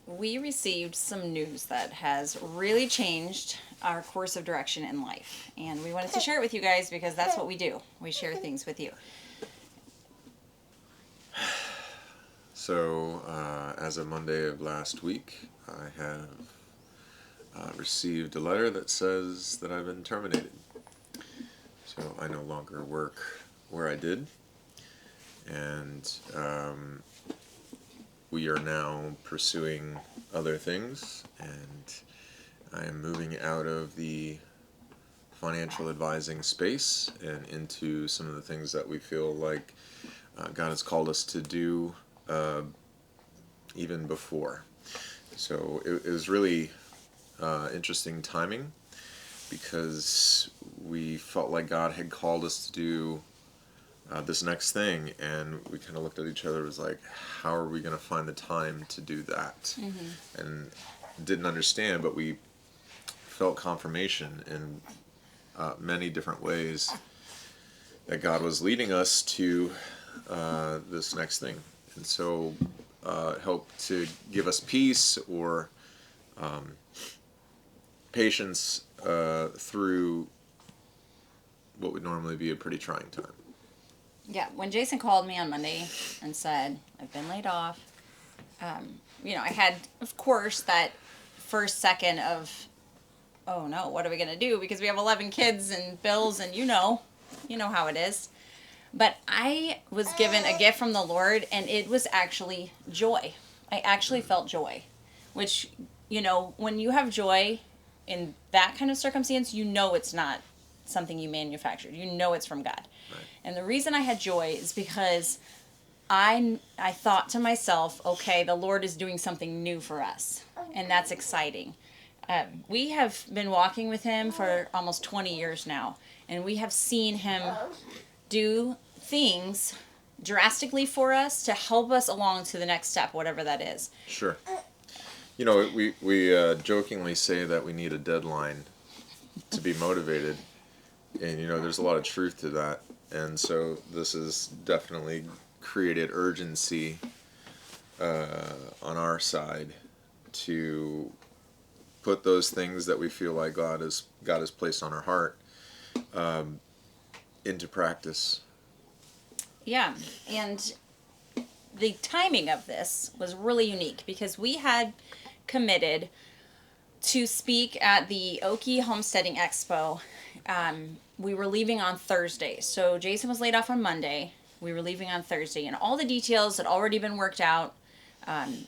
we received some news that has really changed our course of direction in life. And we wanted to share it with you guys because that's what we do. We share things with you. So, as of Monday of last week, I have received a letter that says that I've been terminated. So I no longer work where I did, and we are now pursuing other things, and I am moving out of the financial advising space and into some of the things that we feel like God has called us to do even before. So it was really interesting timing, because we felt like God had called us to do this next thing, and we kind of looked at each other and was like, how are we going to find the time to do that? Mm-hmm. And didn't understand, but we felt confirmation in many different ways that God was leading us to this next thing. And so it helped to give us peace or patience through what would normally be a pretty trying time. Yeah, when Jason called me on Monday and said, I've been laid off, I had, of course, that first second of, oh no, what are we going to do? Because we have 11 kids and bills, and you know how it is. But I was given a gift from the Lord, and it was actually joy. I actually felt joy, which, when you have joy in that kind of circumstance, it's not something you manufactured. It's from God. Right. And the reason I had joy is because I thought to myself, okay, the Lord is doing something new for us, and that's exciting. We have been walking with him for almost 20 years now, and we have seen him do things drastically for us to help us along to the next step, whatever that is. Sure. We jokingly say that we need a deadline to be motivated, and there's a lot of truth to that. And so this has definitely created urgency on our side to put those things that we feel like God has placed on our heart into practice. Yeah, and the timing of this was really unique because we had committed to speak at the Okie Homesteading Expo. We were leaving on Thursday. So Jason was laid off on Monday. We were leaving on Thursday, and all the details had already been worked out.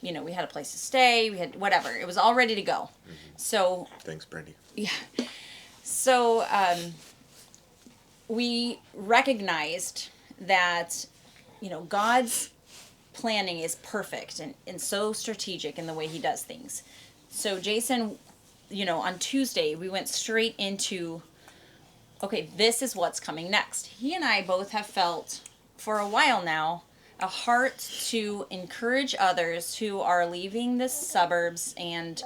We had a place to stay. We had whatever. It was all ready to go. Mm-hmm. So thanks, Brandy. Yeah. So we recognized that, God's planning is perfect and so strategic in the way he does things. So Jason, on Tuesday, we went straight into, okay, this is what's coming next. He and I both have felt for a while now a heart to encourage others who are leaving the suburbs and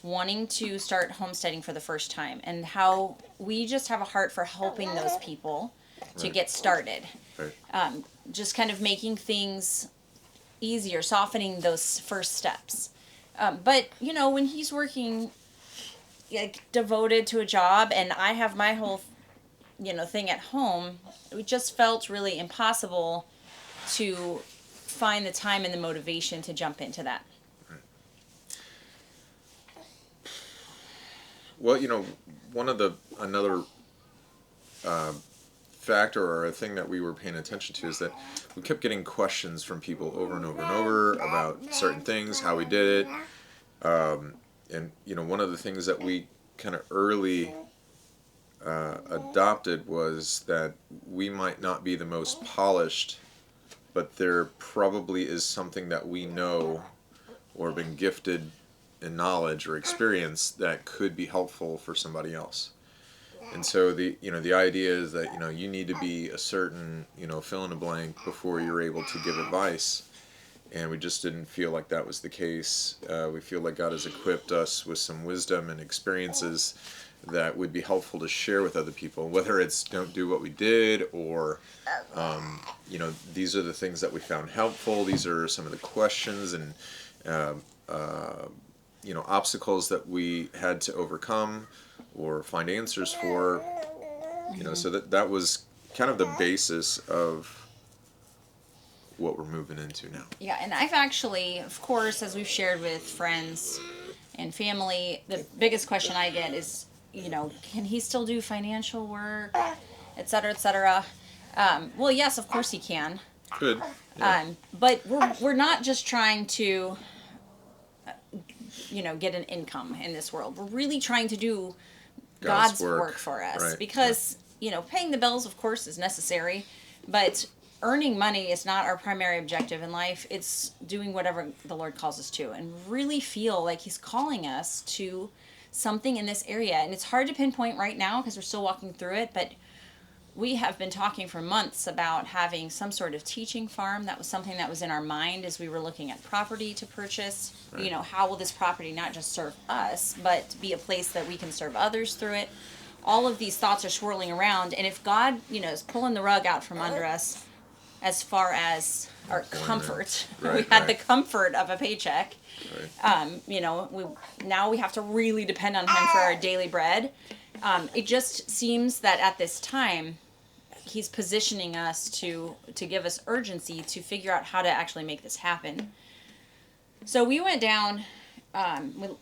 wanting to start homesteading for the first time, and how we just have a heart for helping those people to get started. Right. Just kind of making things easier, softening those first steps. But, when he's working devoted to a job and I have my whole, thing at home, it just felt really impossible to find the time and the motivation to jump into that. Well, another factor or a thing that we were paying attention to is that we kept getting questions from people over and over and over about certain things, how we did it. And one of the things that we kind of early adopted was that we might not be the most polished, but there probably is something that we know or been gifted in knowledge or experience that could be helpful for somebody else. And so the idea is that you need to be a certain fill in the blank before you're able to give advice, and we just didn't feel like that was the case. We feel like God has equipped us with some wisdom and experiences that would be helpful to share with other people, whether it's don't do what we did or these are the things that we found helpful, these are some of the questions, and obstacles that we had to overcome or find answers for. So that was kind of the basis of what we're moving into now. Yeah, and I've actually, of course, as we've shared with friends and family, the biggest question I get is, can he still do financial work, et cetera, et cetera? Well, yes, of course he can. Good. Yeah. But we're not just trying to, get an income in this world. We're really trying to do God's work for us, right. because, paying the bills, of course, is necessary, but earning money is not our primary objective in life. It's doing whatever the Lord calls us to, and really feel like he's calling us to something in this area. And it's hard to pinpoint right now because we're still walking through it, but we have been talking for months about having some sort of teaching farm. That was something that was in our mind as we were looking at property to purchase. Right. How will this property not just serve us, but be a place that we can serve others through it? All of these thoughts are swirling around, and if God, is pulling the rug out from under us as far as our comfort, we had the comfort of a paycheck. Right. We have to really depend on him for our daily bread. It just seems that at this time, he's positioning us to give us urgency to figure out how to actually make this happen. So we went down.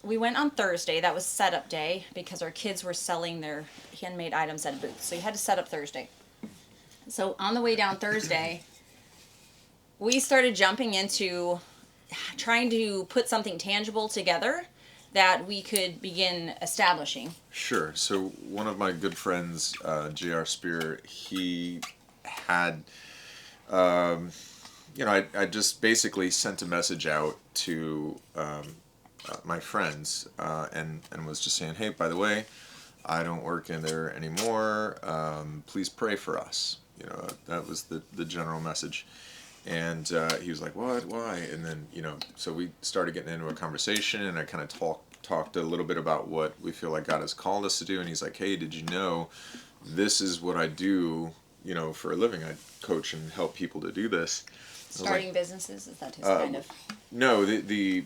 We went on Thursday. That was setup day because our kids were selling their handmade items at a booth. So you had to set up Thursday. So on the way down Thursday, we started jumping into trying to put something tangible together that we could begin establishing. Sure. So one of my good friends, J.R. Spear, he had, I just basically sent a message out to my friends and was just saying, hey, by the way, I don't work in there anymore. Please pray for us. That was the general message. And he was like, what, why? And then, so we started getting into a conversation, and I kind of talked a little bit about what we feel like God has called us to do. And he's like, hey, did you know this is what I do, for a living? I coach and help people to do this. Starting businesses, is that his kind of? No, the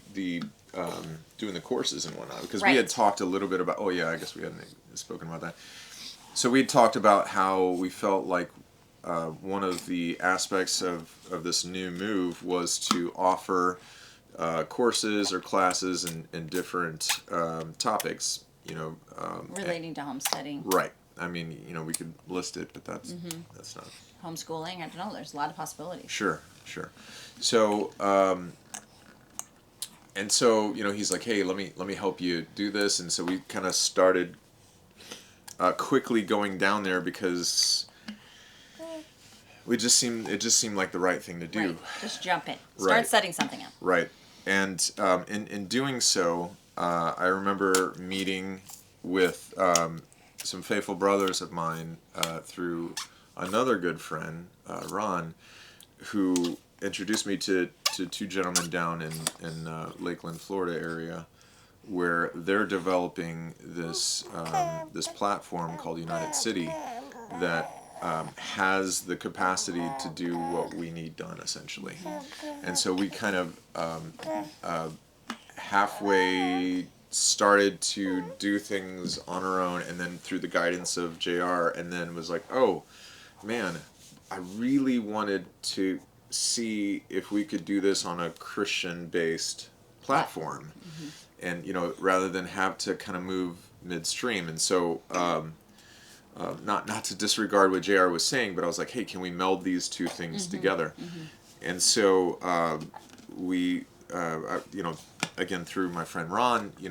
doing the courses and whatnot, because we had talked a little bit about, I guess we hadn't spoken about that. So we had talked about how we felt like one of the aspects of this new move was to offer courses or classes in different topics, relating to homesteading. Right. I mean, we could list it, but that's not. Homeschooling, I don't know, there's a lot of possibilities. Sure. So, and so, he's like, hey, let me help you do this. And so we kind of started quickly going down there because it just seemed like the right thing to do. Right. Just jump in. Start setting something up. Right. And in doing so, I remember meeting with some faithful brothers of mine through another good friend, Ron, who introduced me to two gentlemen down in Lakeland, Florida area, where they're developing this platform called United City that has the capacity to do what we need done, essentially. And so we kind of halfway started to do things on our own, and then through the guidance of JR, and then was like, oh man, I really wanted to see if we could do this on a Christian-based platform, and rather than have to kind of move midstream. And so not to disregard what JR was saying, but I was like, hey, can we meld these two things together? And so we again, through my friend Ron, we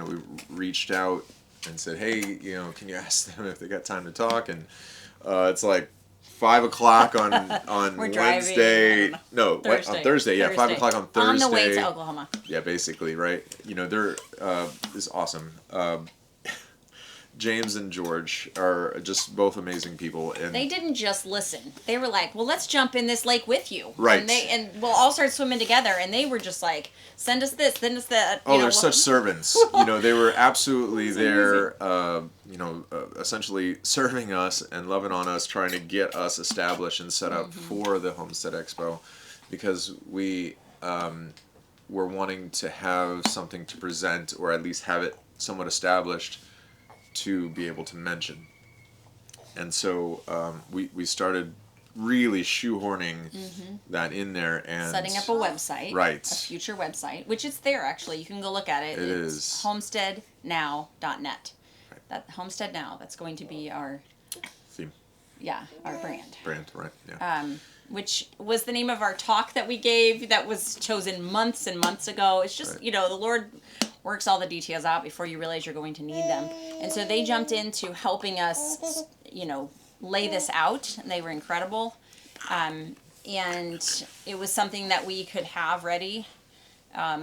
reached out and said, hey, can you ask them if they got time to talk? And it's like 5 o'clock on Wednesday. No, Thursday. On Thursday. Yeah, 5 o'clock on Thursday. On the way to Oklahoma. Yeah, basically, right? They're is awesome. James and George are just both amazing people, and they didn't just listen. They were like, "Well, let's jump in this lake with you." Right. And we'll all start swimming together. And they were just like, "Send us this, send us that." They're such servants. They were absolutely there. Essentially serving us and loving on us, trying to get us established and set up for the Homestead Expo, because we we're wanting to have something to present, or at least have it somewhat established to be able to mention. And so we started really shoehorning that in there and setting up a website, right, a future website, which is there actually. You can go look at it. It's homesteadnow.net. Right. That Homestead Now. That's going to be our theme. Yeah, our brand. Brand, right? Yeah. Which was the name of our talk that we gave. That was chosen months and months ago. It's just the Lord works all the details out before you realize you're going to need them. And so they jumped into helping us, lay this out, and they were incredible. And it was something that we could have ready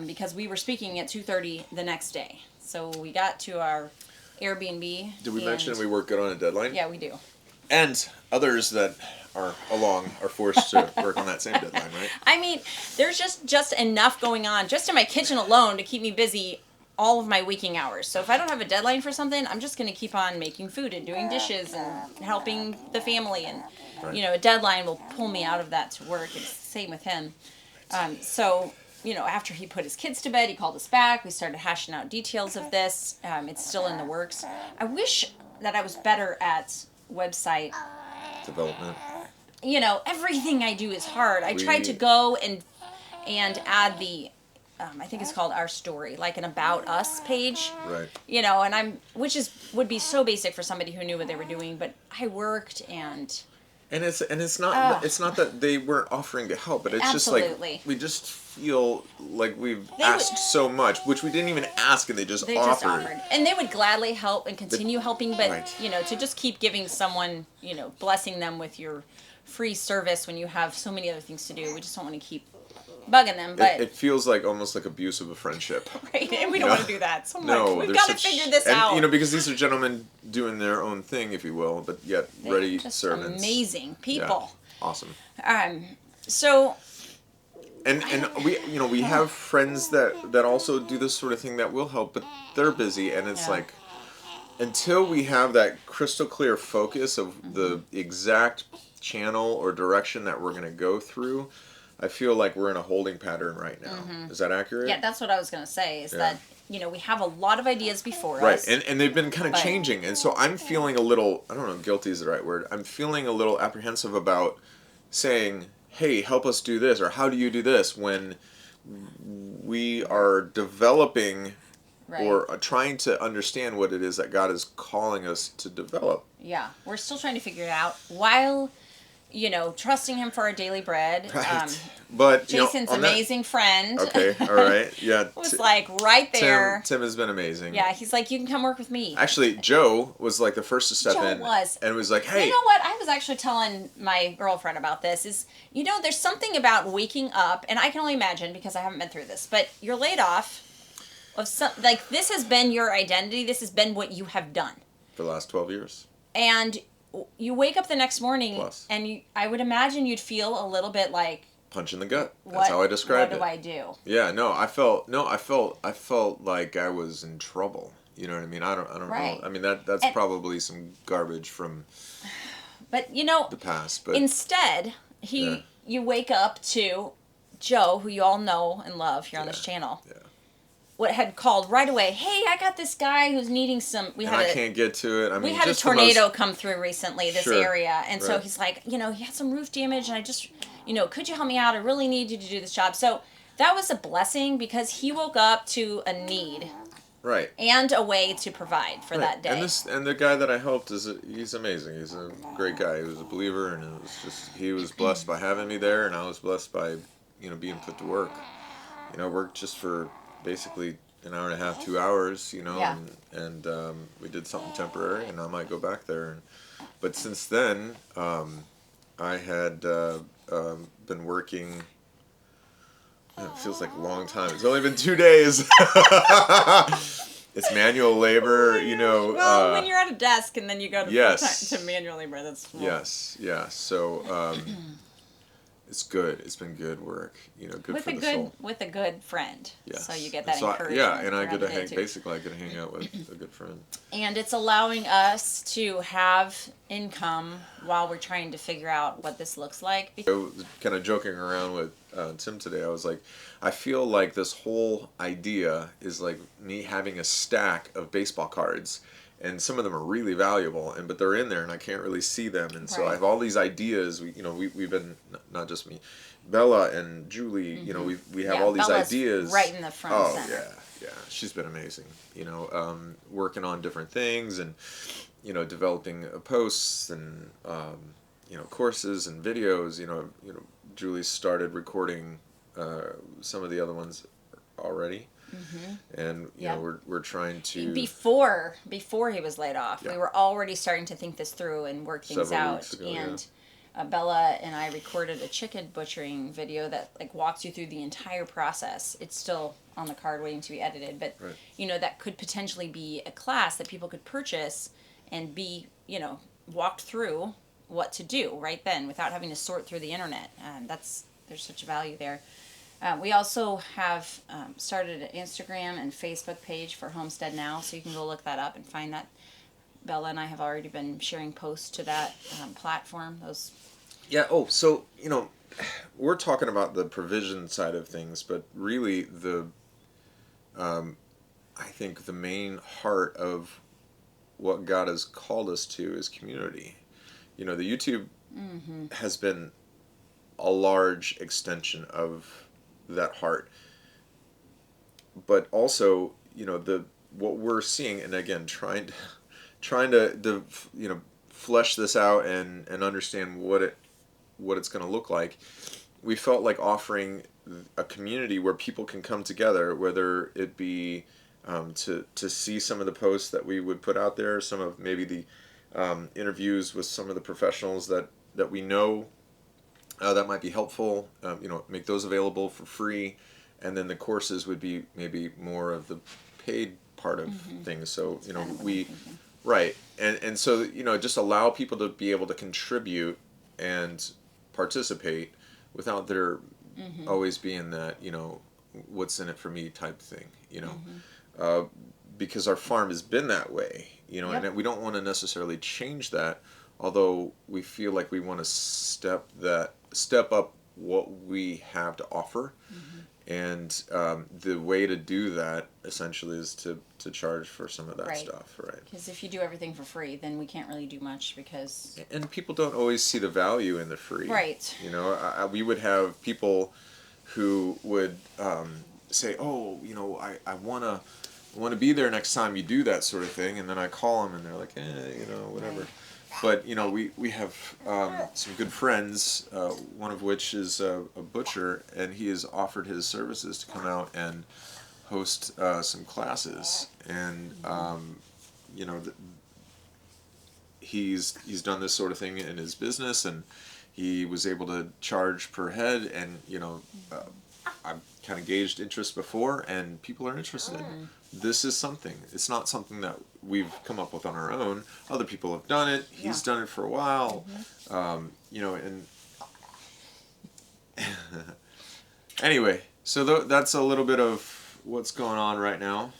because we were speaking at 2:30 the next day. So we got to our Airbnb. Did we mention we work good on a deadline? Yeah, we do. And others that are along are forced to work on that same deadline, right? I mean, there's just enough going on just in my kitchen alone to keep me busy all of my waking hours. So if I don't have a deadline for something, I'm just going to keep on making food and doing dishes and helping the family. And, a deadline will pull me out of that to work. It's the same with him. So, after he put his kids to bed, he called us back. We started hashing out details of this. It's still in the works. I wish that I was better at website development. Everything I do is hard. I tried to go and add the I think it's called Our Story, like an About Us page. Right. And would be so basic for somebody who knew what they were doing, but I worked and it's not that they weren't offering to help, but it's absolutely. Just like we just feel like we've asked so much, which we didn't even ask, and they just offered. And they would gladly help and continue helping, but to just keep giving someone, blessing them with your free service when you have so many other things to do. We just don't want to keep bugging them, but it feels like almost like abuse of a friendship. Right, and we don't want to do that. So we've got to figure this out. Because these are gentlemen doing their own thing, if you will, but yet ready just servants. Amazing people. Yeah. Awesome. So. And we have friends that also do this sort of thing that will help, but they're busy, and it's like until we have that crystal clear focus of the exact channel or direction that we're going to go through, I feel like we're in a holding pattern right now. Is that accurate? Yeah, that's what I was going to say, is that, we have a lot of ideas before us. Right, and they've been kind of changing. And so I'm feeling a little, I don't know, guilty is the right word. I'm feeling a little apprehensive about saying, hey, help us do this, or how do you do this, when we are developing or trying to understand what it is that God is calling us to develop. Yeah, we're still trying to figure it out while... trusting him for our daily bread. Right. But Jason's amazing friend. Okay, all right. Yeah. was like right there. Tim has been amazing. Yeah, he's like, you can come work with me. Actually, Joe was like the first to step in. Was. And was like, hey. You know what? I was actually telling my girlfriend about this is, there's something about waking up, and I can only imagine because I haven't been through this, but you're laid off of this has been your identity. This has been what you have done. For the last 12 years. And you wake up the next morning, and I would imagine you'd feel a little bit like punch in the gut. That's how I described it. What do I do? Yeah, no, I felt like I was in trouble. You know what I mean? I don't know. I mean that's probably some garbage from the past. But instead, you wake up to Joe, who you all know and love here on this channel. Yeah. What had called right away, hey, I got this guy who's needing some... I can't get to it. I mean, we had a tornado come through recently, this area. And so he's like, he had some roof damage, and I just, could you help me out? I really need you to do this job. So that was a blessing because he woke up to a need. Right. And a way to provide for that day. And the guy that I helped, he's amazing. He's a great guy. He was a believer, and he was blessed by having me there, and I was blessed by, being put to work. Worked just for... basically an hour and a half, 2 hours, and we did something temporary, and I might go back there. But since then, I had been working. It feels like a long time. It's only been 2 days. It's manual labor, Well, when you're at a desk and then you go to to manual labor, that's yes, yeah. So. It's good. It's been good work. Good for the soul. With a good friend. Yes. So you get that encouragement. And I get to hang out with a good friend. And it's allowing us to have income while we're trying to figure out what this looks like. I was kind of joking around with Tim today. I was like, I feel like this whole idea is like me having a stack of baseball cards, and some of them are really valuable, but they're in there and I can't really see them, and so I have all these ideas. We've been, not just me, Bella and Julie. We have all these Bella's ideas right in the front center. Yeah, she's been amazing. Working on different things and developing posts and courses and videos. Julie started recording some of the other ones already, and we're trying to before he was laid off. We were already starting to think this through and work things out. Ago, and Bella and I recorded a chicken butchering video that walks you through the entire process. It's still on the card waiting to be edited, but that could potentially be a class that people could purchase and be walked through what to do right then without having to sort through the internet. There's such a value there. We also have started an Instagram and Facebook page for Homestead Now, so you can go look that up and find that. Bella and I have already been sharing posts to that platform. So we're talking about the provision side of things, but really I think the main heart of what God has called us to is community. The YouTube has been a large extension of that heart, but also what we're seeing, and again trying to flesh this out and understand what it's going to look like. We felt like offering a community where people can come together, whether it be to see some of the posts that we would put out there, some of maybe the interviews with some of the professionals that we know that might be helpful, make those available for free, and then the courses would be maybe more of the paid part of things. So and so just allow people to be able to contribute and participate without there always being that what's in it for me type thing, because our farm has been that way, and we don't want to necessarily change that, although we feel like we want to step up what we have to offer. And the way to do that essentially is to charge for some of that stuff, right? Because if you do everything for free, then we can't really do much and people don't always see the value in the free, right? We would have people who would say, "Oh, I want to be there next time you do that sort of thing," and then I call them and they're like, whatever. Right. But we have some good friends, one of which is a butcher, and he has offered his services to come out and host some classes, and he's done this sort of thing in his business, and he was able to charge per head, and I've kind of gauged interest before, and people are interested. This is something. It's not something that we've come up with on our own. Other people have done it. He's done it for a while. And anyway, so that's a little bit of what's going on right now.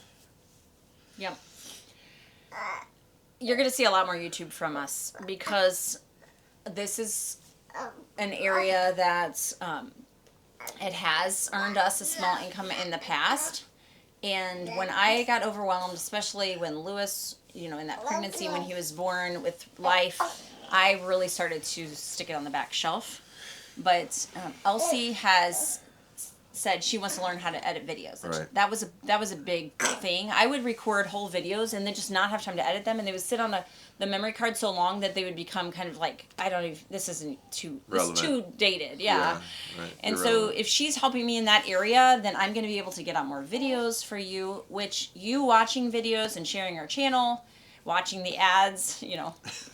Yep. You're going to see a lot more YouTube from us, because this is an area that it has earned us a small income in the past. And when I got overwhelmed, especially when Lewis, in that pregnancy, when he was born with life, I really started to stick it on the back shelf. But Elsie has said she wants to learn how to edit videos. Right. That was a big thing. I would record whole videos and then just not have time to edit them, and they would sit on the memory card so long that they would become kind of like, this isn't too relevant. It's too dated. Yeah. Right. And so if she's helping me in that area, then I'm going to be able to get out more videos for you, which you watching videos and sharing our channel, watching the ads,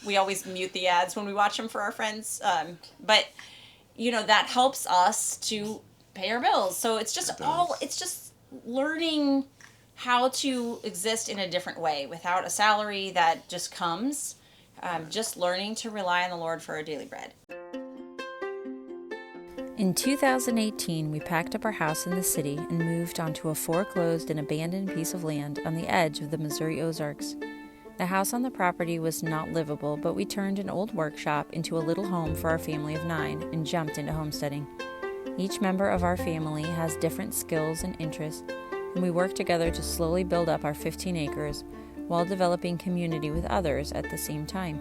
we always mute the ads when we watch them for our friends. But that helps us to pay our bills. So it's just it's just learning how to exist in a different way without a salary that just comes. Just learning to rely on the Lord for our daily bread. In 2018, we packed up our house in the city and moved onto a foreclosed and abandoned piece of land on the edge of the Missouri Ozarks. The house on the property was not livable, but we turned an old workshop into a little home for our family of 9 and jumped into homesteading. Each member of our family has different skills and interests, and we work together to slowly build up our 15 acres while developing community with others at the same time.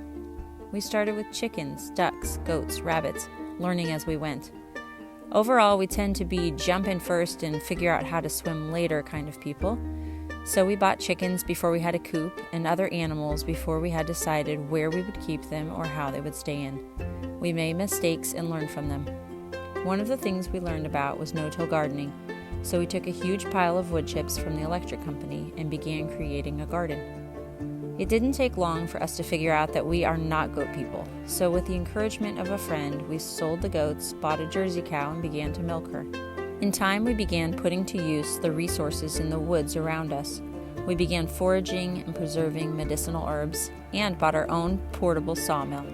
We started with chickens, ducks, goats, rabbits, learning as we went. Overall, we tend to be jump in first and figure out how to swim later kind of people. So we bought chickens before we had a coop and other animals before we had decided where we would keep them or how they would stay in. We made mistakes and learned from them. One of the things we learned about was no-till gardening, so we took a huge pile of wood chips from the electric company and began creating a garden. It didn't take long for us to figure out that we are not goat people, so with the encouragement of a friend, we sold the goats, bought a Jersey cow, and began to milk her. In time, we began putting to use the resources in the woods around us. We began foraging and preserving medicinal herbs, and bought our own portable sawmill.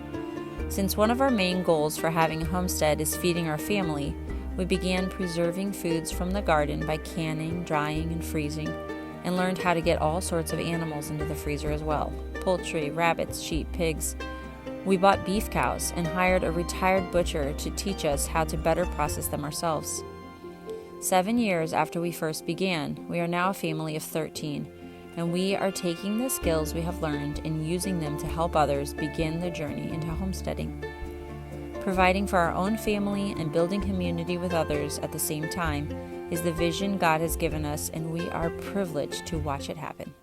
Since one of our main goals for having a homestead is feeding our family, we began preserving foods from the garden by canning, drying, and freezing, and learned how to get all sorts of animals into the freezer as well: poultry, rabbits, sheep, pigs. We bought beef cows and hired a retired butcher to teach us how to better process them ourselves. 7 years after we first began, we are now a family of 13, and we are taking the skills we have learned and using them to help others begin the journey into homesteading. Providing for our own family and building community with others at the same time is the vision God has given us, and we are privileged to watch it happen.